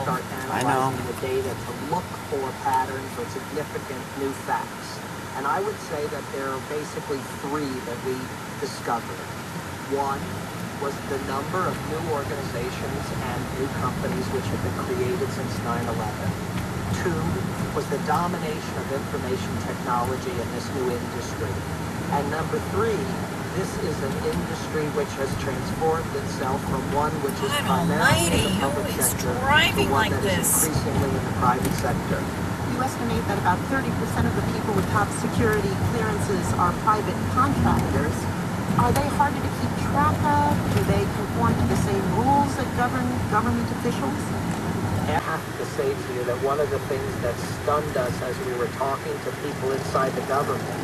start analyzing the data to look for patterns or significant new facts. And I would say that there are basically three that we discovered. One was the number of new organizations and new companies which have been created since 9/11. Two was the domination of information technology in this new industry. And number three, this is an industry which has transformed itself from one which is primarily in the public sector to one that is increasingly in the private sector. You estimate that about 30% of the people with top security clearances are private contractors. Are they harder to keep track of? Do they conform to the same rules that govern government officials? I have to say to you that one of the things that stunned us as we were talking to people inside the government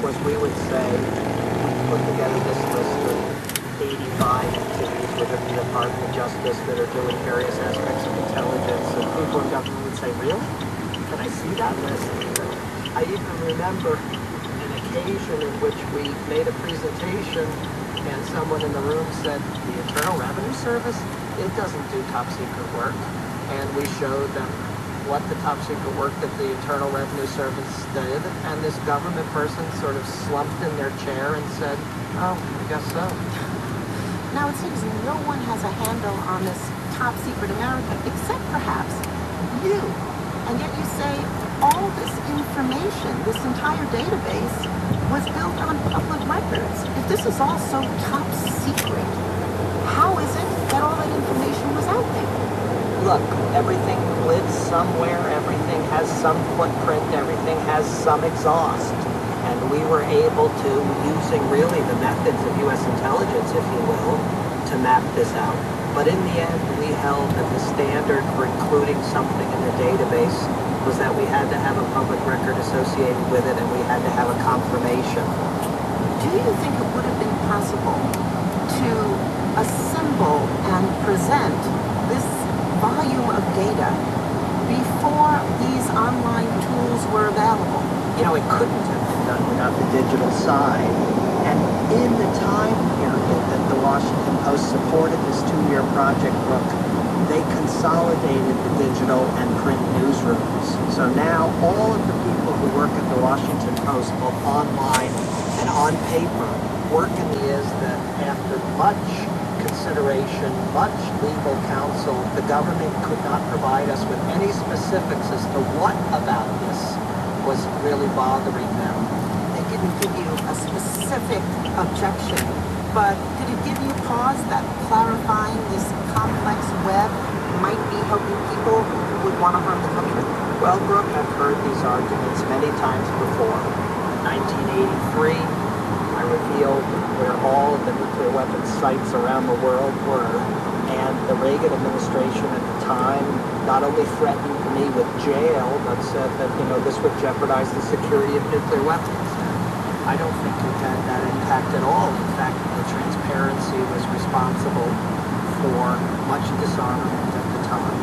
was we would say, we put together this list of 85 entities within the Department of Justice that are doing various aspects of intelligence, and people in government would say, really? Can I see that list? I even remember an occasion in which we made a presentation and someone in the room said, the Internal Revenue Service, it doesn't do top secret work. And we showed them what the top secret work that the Internal Revenue Service did, and this government person sort of slumped in their chair and said, oh, I guess so. Now it seems no one has a handle on this top secret America, except perhaps you. And yet you say all this information, this entire database, was built on public records. If this is all so top secret, how is it that all that information was out there? Look, everything lives somewhere, everything has some footprint, everything has some exhaust. And we were able to, using really the methods of U.S. intelligence, if you will, to map this out. But in the end, we held that the standard for including something in the database was that we had to have a public record associated with it, and we had to have a confirmation. Do you think it would have been possible to assemble and present this volume of data before these online tools were available? You know, it couldn't have been done without the digital side. And in the time period that the Washington Post supported this 2-year project, Brooke, they consolidated the digital and print newsrooms. So now all of the people who work at the Washington Post, both online and on paper, work in the is that after much consideration, much legal counsel, the government could not provide us with any specifics as to what about this was really bothering them. They didn't give you a specific objection, but did it give you pause that clarifying this complex web might be helping people who would want to harm the country? Well, Brooke, I've heard these arguments many times before. In 1983, I revealed where all of the nuclear weapons sites around the world were, and the Reagan administration at the time not only threatened me with jail, but said that, this would jeopardize the security of nuclear weapons. I don't think it had that impact at all. In fact, the transparency was responsible for much disarmament at the time.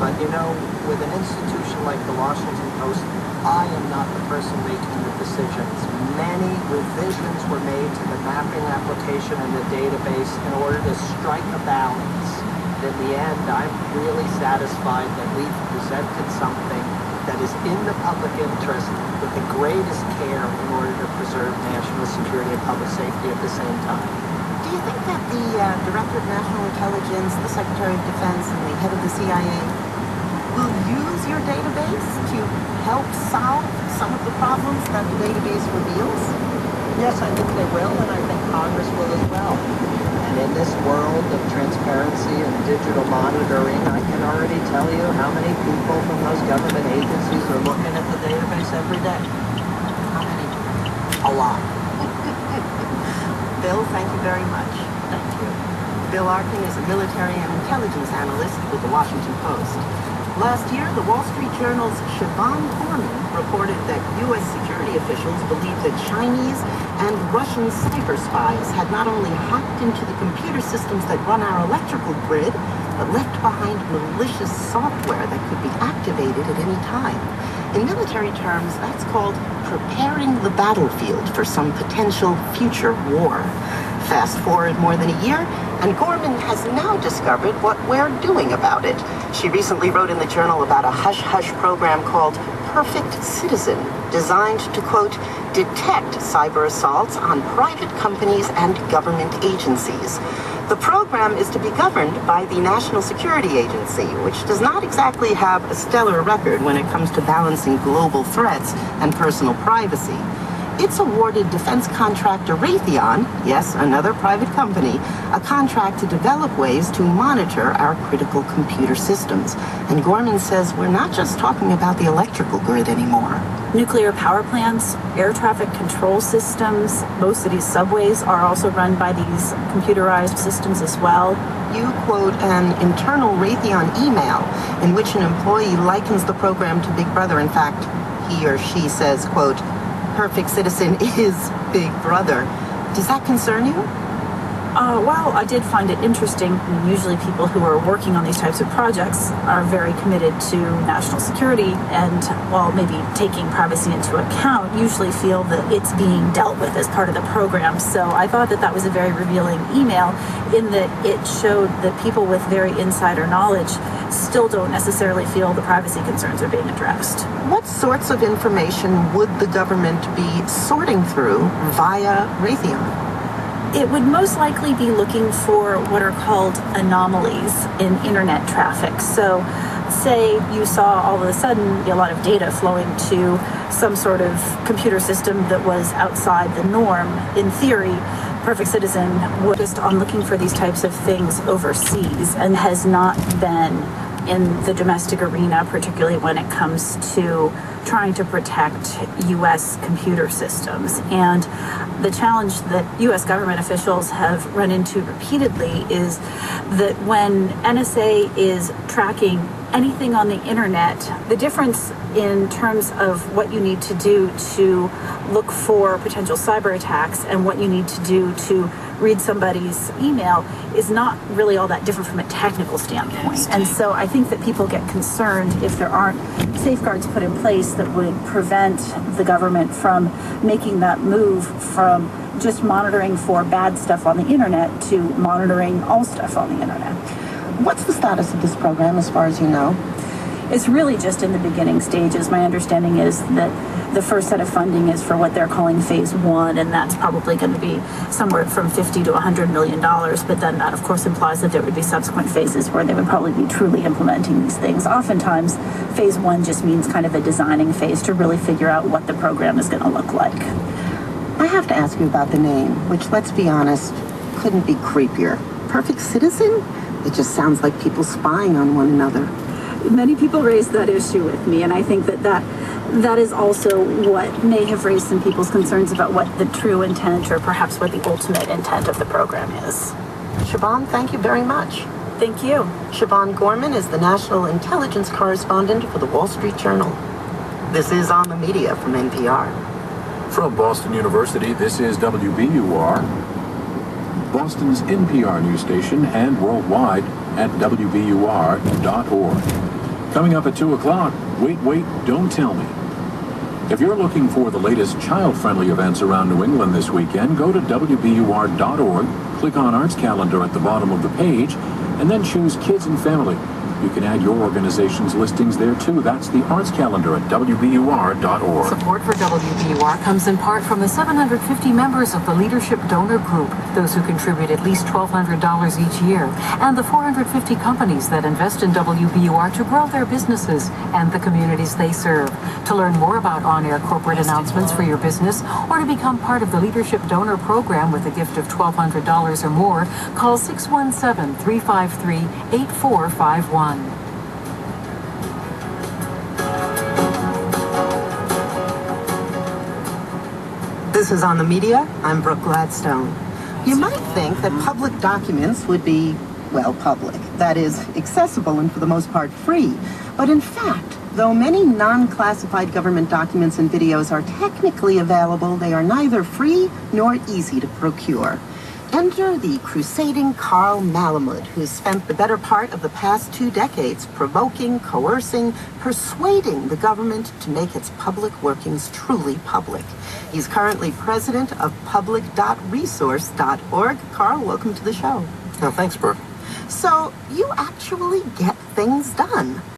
But, with an institution like the Washington Post, I am not the person making the decisions. Many revisions were made to the mapping application and the database in order to strike a balance. In the end, I'm really satisfied that we've presented something that is in the public interest with the greatest care in order to preserve national security and public safety at the same time. Do you think that the Director of National Intelligence, the Secretary of Defense, and the head of the CIA will use your database to help solve some of the problems that the database reveals? Yes, I think they will, and I think Congress will as well. And in this world of transparency and digital monitoring, I can already tell you how many people from those government agencies are looking at the database every day. How many? A lot. Bill, thank you very much. Thank you. Bill Arkin is a military and intelligence analyst with the Washington Post. Last year, the Wall Street Journal's Siobhan Foreman reported that U.S. security officials believed that Chinese and Russian cyber spies had not only hacked into the computer systems that run our electrical grid, but left behind malicious software that could be activated at any time. In military terms, that's called preparing the battlefield for some potential future war. Fast forward more than a year, and Gorman has now discovered what we're doing about it. She recently wrote in the journal about a hush-hush program called Perfect Citizen, designed to, quote, detect cyber assaults on private companies and government agencies. The program is to be governed by the National Security Agency, which does not exactly have a stellar record when it comes to balancing global threats and personal privacy. It's awarded defense contractor Raytheon, yes, another private company, a contract to develop ways to monitor our critical computer systems. And Gorman says we're not just talking about the electrical grid anymore. Nuclear power plants, air traffic control systems, most of these subways are also run by these computerized systems as well. You quote an internal Raytheon email in which an employee likens the program to Big Brother. In fact, he or she says, quote, Perfect Citizen is Big Brother. Does that concern you? Well, I did find it interesting. Usually people who are working on these types of projects are very committed to national security and, while maybe taking privacy into account, usually feel that it's being dealt with as part of the program. So I thought that that was a very revealing email in that it showed that people with very insider knowledge still don't necessarily feel the privacy concerns are being addressed. What sorts of information would the government be sorting through via Raytheon? It would most likely be looking for what are called anomalies in internet traffic. So say you saw all of a sudden a lot of data flowing to some sort of computer system that was outside the norm. In theory, Perfect Citizen was just on looking for these types of things overseas and has not been in the domestic arena, particularly when it comes to trying to protect U.S. computer systems. And the challenge that U.S. government officials have run into repeatedly is that when NSA is tracking anything on the internet, the difference in terms of what you need to do to look for potential cyber attacks and what you need to do to read somebody's email is not really all that different from a technical standpoint. And so I think that people get concerned if there aren't safeguards put in place that would prevent the government from making that move from just monitoring for bad stuff on the internet to monitoring all stuff on the internet. What's the status of this program as far as you know? It's really just in the beginning stages. My understanding is that the first set of funding is for what they're calling phase one, and that's probably going to be somewhere from $50 to $100 million. But then that, of course, implies that there would be subsequent phases where they would probably be truly implementing these things. Oftentimes, phase one just means kind of a designing phase to really figure out what the program is going to look like. I have to ask you about the name, which, let's be honest, couldn't be creepier. Perfect Citizen? It just sounds like people spying on one another. Many people raised that issue with me, and I think that is also what may have raised some people's concerns about what the true intent or perhaps what the ultimate intent of the program is. Siobhan, thank you very much. Thank you. Siobhan Gorman is the national intelligence correspondent for the Wall Street Journal. This is On the Media from NPR. From Boston University, this is WBUR, Boston's NPR news station, and worldwide at WBUR.org. Coming up at 2 o'clock, Wait, Don't Tell Me. If you're looking for the latest child-friendly events around New England this weekend, go to WBUR.org, click on Arts Calendar at the bottom of the page, and then choose Kids and Family. You can add your organization's listings there, too. That's the Arts Calendar at WBUR.org. Support for WBUR comes in part from the 750 members of the Leadership Donor Group, those who contribute at least $1,200 each year, and the 450 companies that invest in WBUR to grow their businesses and the communities they serve. To learn more about on-air corporate announcements for your business or to become part of the Leadership Donor Program with a gift of $1,200 or more, call 617-353-8451. This is On the Media. I'm Brooke Gladstone. You might think that public documents would be, well, public. That is, accessible and for the most part free. But in fact, though many non-classified government documents and videos are technically available, they are neither free nor easy to procure. Enter the crusading Carl Malamud, who's spent the better part of the past 2 decades provoking, coercing, persuading the government to make its public workings truly public. He's currently president of public.resource.org. Carl, welcome to the show. Oh, thanks, Brooke. So you actually get things done.